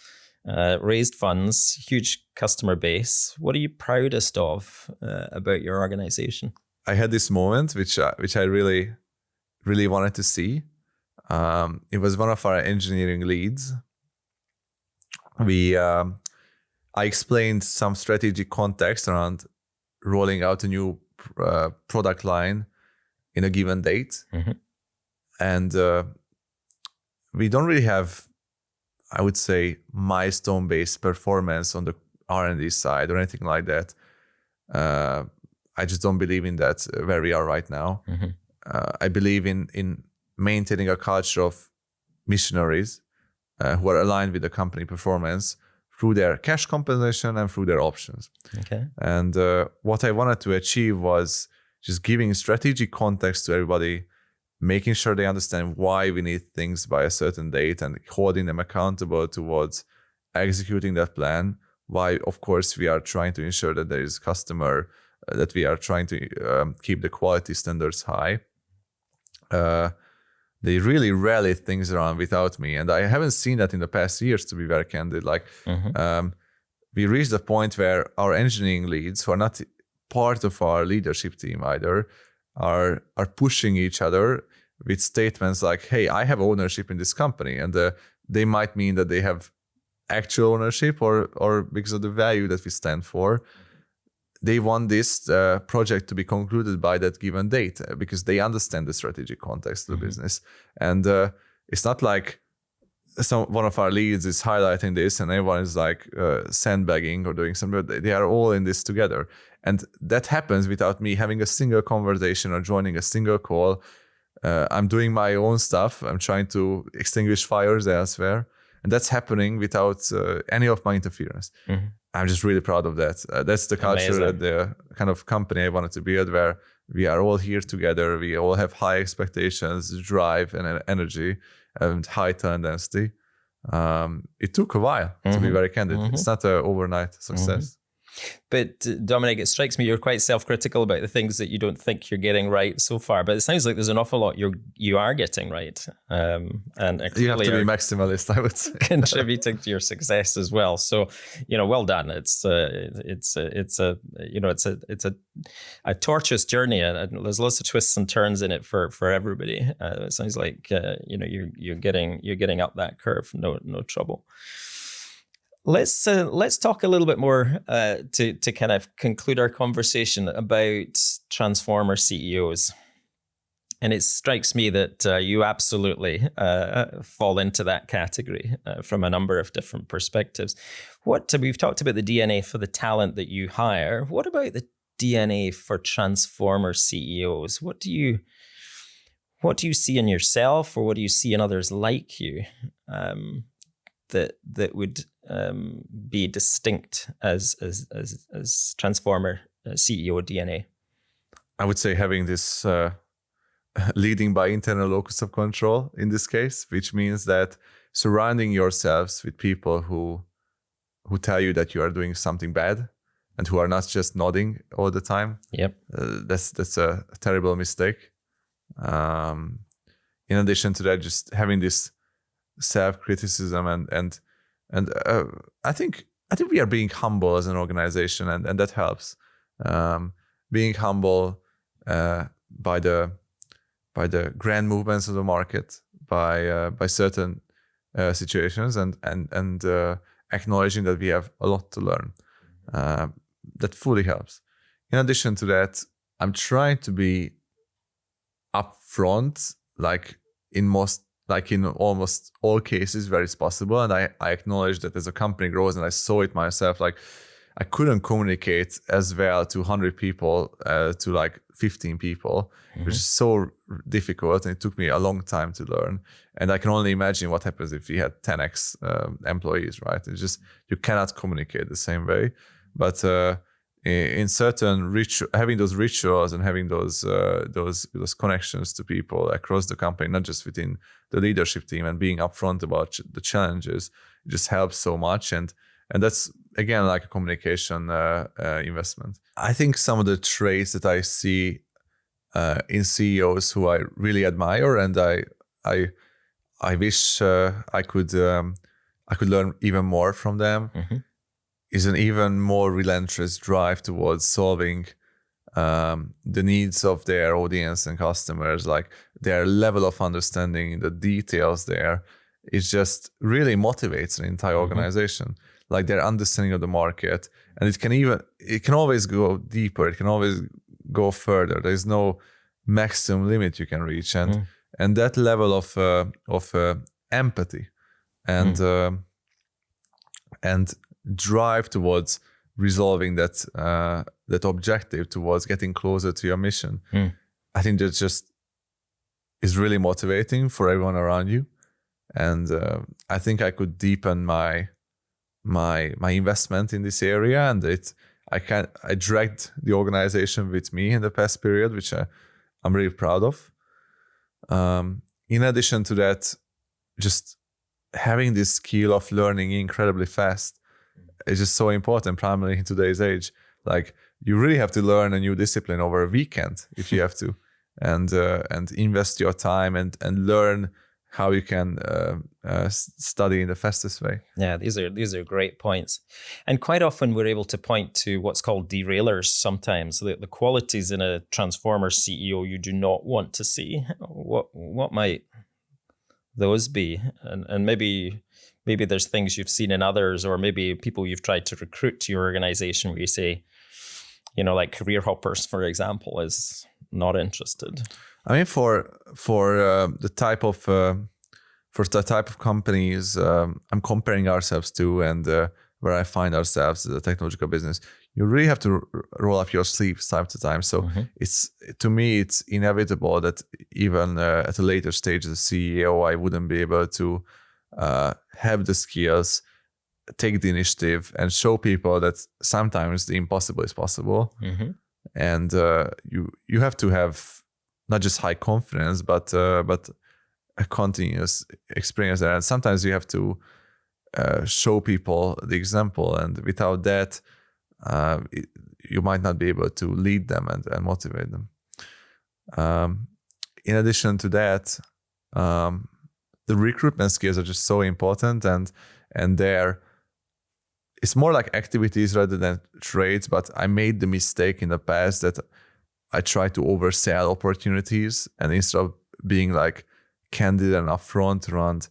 raised funds, huge customer base. What are you proudest of about your organization? I had this moment, which I really, really wanted to see. It was one of our engineering leads. I explained some strategic context around rolling out a new product line in a given date. And we don't really have, I would say, milestone-based performance on the R&D side or anything like that. I just don't believe in that where we are right now. I believe in maintaining a culture of missionaries who are aligned with the company performance through their cash compensation and through their options. Okay. And what I wanted to achieve was just giving strategic context to everybody, making sure they understand why we need things by a certain date and holding them accountable towards executing that plan. Why, of course, we are trying to ensure that there is customer, that we are trying to keep the quality standards high. They really rally things around without me. And I haven't seen that in the past years, to be very candid. Like we reached a point where our engineering leads, who are not part of our leadership team either, are pushing each other with statements like, hey, I have ownership in this company. And they might mean that they have actual ownership or because of the value that we stand for. They want this project to be concluded by that given date because they understand the strategic context of the business. And it's not like one of our leads is highlighting this and everyone is like sandbagging or doing something. They are all in this together. And that happens without me having a single conversation or joining a single call. I'm doing my own stuff. I'm trying to extinguish fires elsewhere. And that's happening without any of my interference. Mm-hmm. I'm just really proud of that. That's the culture that the kind of company I wanted to build, where we are all here together. We all have high expectations, drive, and energy, and high talent density. It took a while, to be very candid. It's not an overnight success. But Dominik, it strikes me you're quite self-critical about the things that you don't think you're getting right so far. But it sounds like there's an awful lot you are getting right, and you have to be maximalist, I would say, contributing to your success as well. So, well done. It's a tortuous journey, and there's lots of twists and turns in it for everybody. It sounds like you're getting up that curve, no trouble. Let's talk a little bit more to kind of conclude our conversation about transformer CEOs. And it strikes me that you absolutely fall into that category from a number of different perspectives. We've talked about the DNA for the talent that you hire. What about the DNA for transformer CEOs? What do you see in yourself, or what do you see in others like you that would be distinct as transformer CEO DNA? I would say having this leading by internal locus of control in this case, which means that surrounding yourselves with people who tell you that you are doing something bad and who are not just nodding all the time. Yep. That's a terrible mistake. In addition to that, just having this self-criticism and I think we are being humble as an organization, and that helps. Being humble by the grand movements of the market, by certain situations, and acknowledging that we have a lot to learn. That fully helps. In addition to that, I'm trying to be upfront, in almost all cases where it's possible. And I acknowledge that as a company grows, and I saw it myself, I couldn't communicate as well to 100 people to 15 people, which is so difficult. And it took me a long time to learn. And I can only imagine what happens if we had 10x employees, right? It's just, you cannot communicate the same way. But in certain having those rituals and having those connections to people across the company, not just within the leadership team, and being upfront about the challenges, it just helps so much. And that's, again, like a communication investment. I think some of the traits that I see in CEOs who I really admire, and I wish I could learn even more from them, is an even more relentless drive towards solving the needs of their audience and customers. Like, their level of understanding, the details there, it just really motivates an entire organization. Like, their understanding of the market, and it can always go deeper. It can always go further. There's no maximum limit you can reach, and that level of empathy and drive towards resolving that objective, towards getting closer to your mission. I think that just is really motivating for everyone around you, and I think I could deepen my investment in this area, and I dragged the organization with me in the past period, which I'm really proud of. In addition to that, just having this skill of learning incredibly fast is just so important, primarily in today's age. Like, you really have to learn a new discipline over a weekend if you have to, and invest your time and learn how you can study in the fastest way. Yeah, these are great points. And quite often we're able to point to what's called derailers sometimes, the qualities in a transformer CEO you do not want to see. What might those be? And maybe there's things you've seen in others, or maybe people you've tried to recruit to your organization where you say, like career hoppers, for example, is not interested. I mean, for the type of companies I'm comparing ourselves to, and where I find ourselves as a technological business, you really have to roll up your sleeves time to time. So to me, it's inevitable that even at a later stage as a CEO, I wouldn't be able to have the skills, take the initiative, and show people that sometimes the impossible is possible. And you have to have not just high confidence, but a continuous experience there. And sometimes you have to show people the example, and without that, you might not be able to lead them and motivate them. In addition to that, the recruitment skills are just so important, and there it's more like activities rather than traits. But I made the mistake in the past that I tried to oversell opportunities, and instead of being like candid and upfront around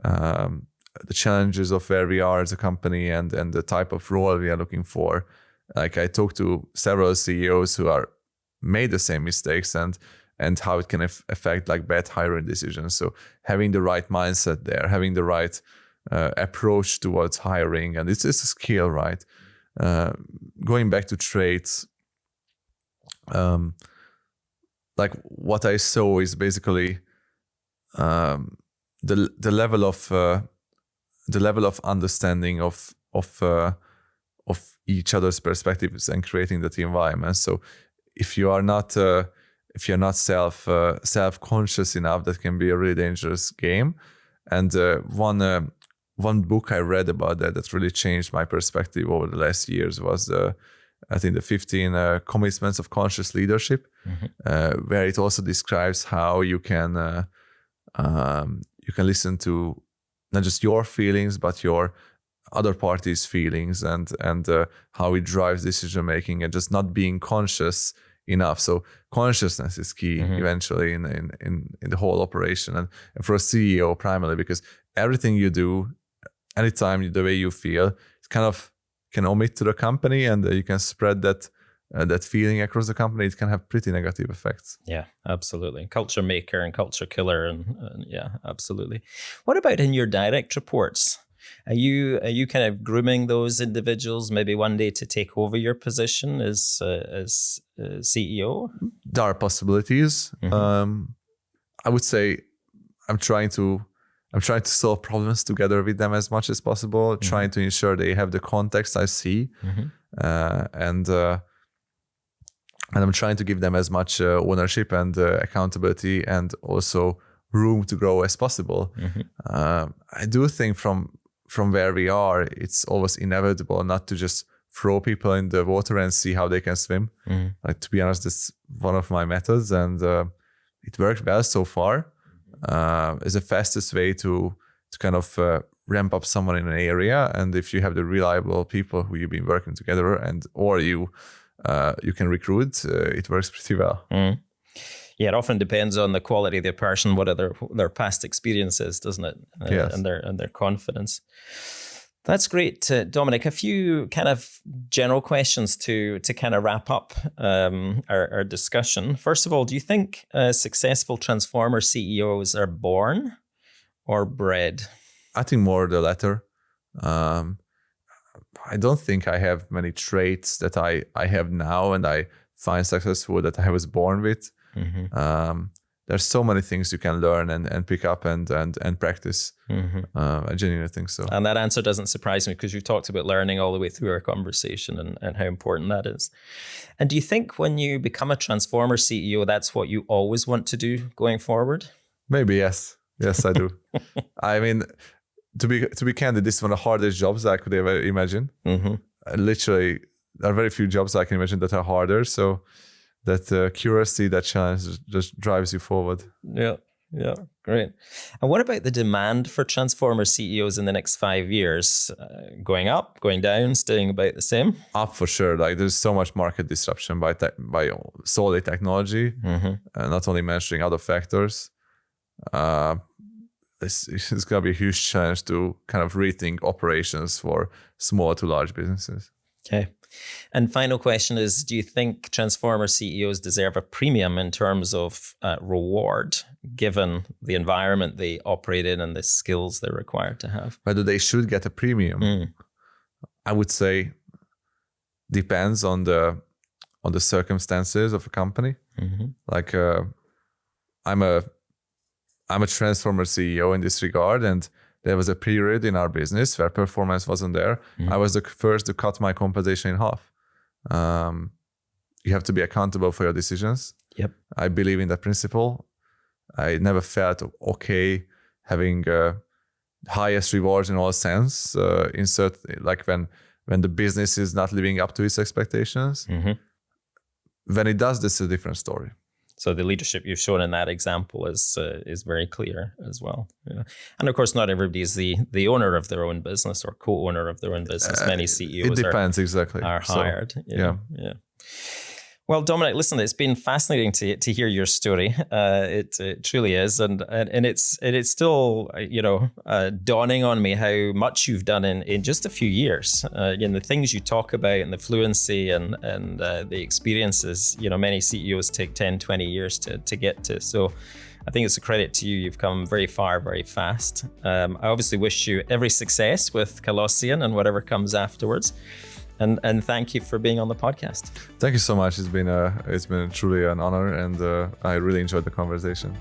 the challenges of where we are as a company and the type of role we are looking for. Like I talked to several CEOs who are made the same mistakes and how it can affect like bad hiring decisions. So having the right mindset there, having the right approach towards hiring, and it's a skill, right? Going back to traits, like what I saw is basically the level of understanding of each other's perspectives and creating that environment. So if you're not self-conscious enough, that can be a really dangerous game. And one book I read about that really changed my perspective over the last years was I think the 15 commitments of conscious leadership, where it also describes how you can listen to not just your feelings, but your other party's feelings, and how it drives decision making, and just not being conscious enough. So consciousness is key eventually in the whole operation, and for a CEO primarily, because everything you do, anytime the way you feel, it kind of can omit to the company, and you can spread that feeling across the company. It can have pretty negative effects. Yeah, absolutely. Culture maker and culture killer, and yeah, absolutely. What about in your direct reports? Are you kind of grooming those individuals maybe one day to take over your position as CEO? There are possibilities. I would say I'm trying to solve problems together with them as much as possible, trying to ensure they have the context I see, and I'm trying to give them as much ownership and accountability, and also room to grow as possible. I do think from where we are, it's always inevitable not to just throw people in the water and see how they can swim. Like, to be honest, that's one of my methods, and it worked well so far. It's the fastest way to kind of ramp up someone in an area, and if you have the reliable people who you've been working together, or you can recruit, it works pretty well. Yeah, it often depends on the quality of the person, what their past experience is, doesn't it? Yes. And their confidence. That's great, Dominik. A few kind of general questions to kind of wrap up our discussion. First of all, do you think successful transformer CEOs are born or bred? I think more the latter. I don't think I have many traits that I have now and I find successful that I was born with. There's so many things you can learn and pick up and practice. I genuinely think so. And that answer doesn't surprise me, because you talked about learning all the way through our conversation and how important that is. And do you think when you become a transformer CEO, that's what you always want to do going forward? Maybe, yes. Yes, I do. I mean, to be candid, this is one of the hardest jobs I could ever imagine. Literally, there are very few jobs I can imagine that are harder. So that curiosity, that challenge just drives you forward. Yeah. Yeah, great. And what about the demand for transformer CEOs in the next 5 years? Going up, going down, staying about the same? Up for sure. Like there's so much market disruption by solely technology, not only mentioning other factors. It's going to be a huge challenge to kind of rethink operations for small to large businesses. Okay. And final question is, do you think transformer CEOs deserve a premium in terms of reward, given the environment they operate in and the skills they're required to have? Whether they should get a premium, I would say depends on the circumstances of a company. Like I'm a transformer CEO in this regard, and there was a period in our business where performance wasn't there. I was the first to cut my compensation in half. You have to be accountable for your decisions. Yep. I believe in that principle. I never felt okay having highest rewards in all sense. Like when the business is not living up to its expectations. When it does, this is a different story. So the leadership you've shown in that example is very clear as well. Yeah. And of course, not everybody is the owner of their own business or co-owner of their own business. Many CEOs it depends, exactly. are hired. So, yeah. Well, Dominik, listen, it's been fascinating to hear your story. It truly is, and it's still dawning on me how much you've done in just a few years. The things you talk about and the fluency and the experiences. Many CEOs take 10, 20 years to get to. So I think it's a credit to you. You've come very far, very fast. I obviously wish you every success with Colossian and whatever comes afterwards. And thank you for being on the podcast. Thank you so much. It's been truly an honor, and I really enjoyed the conversation.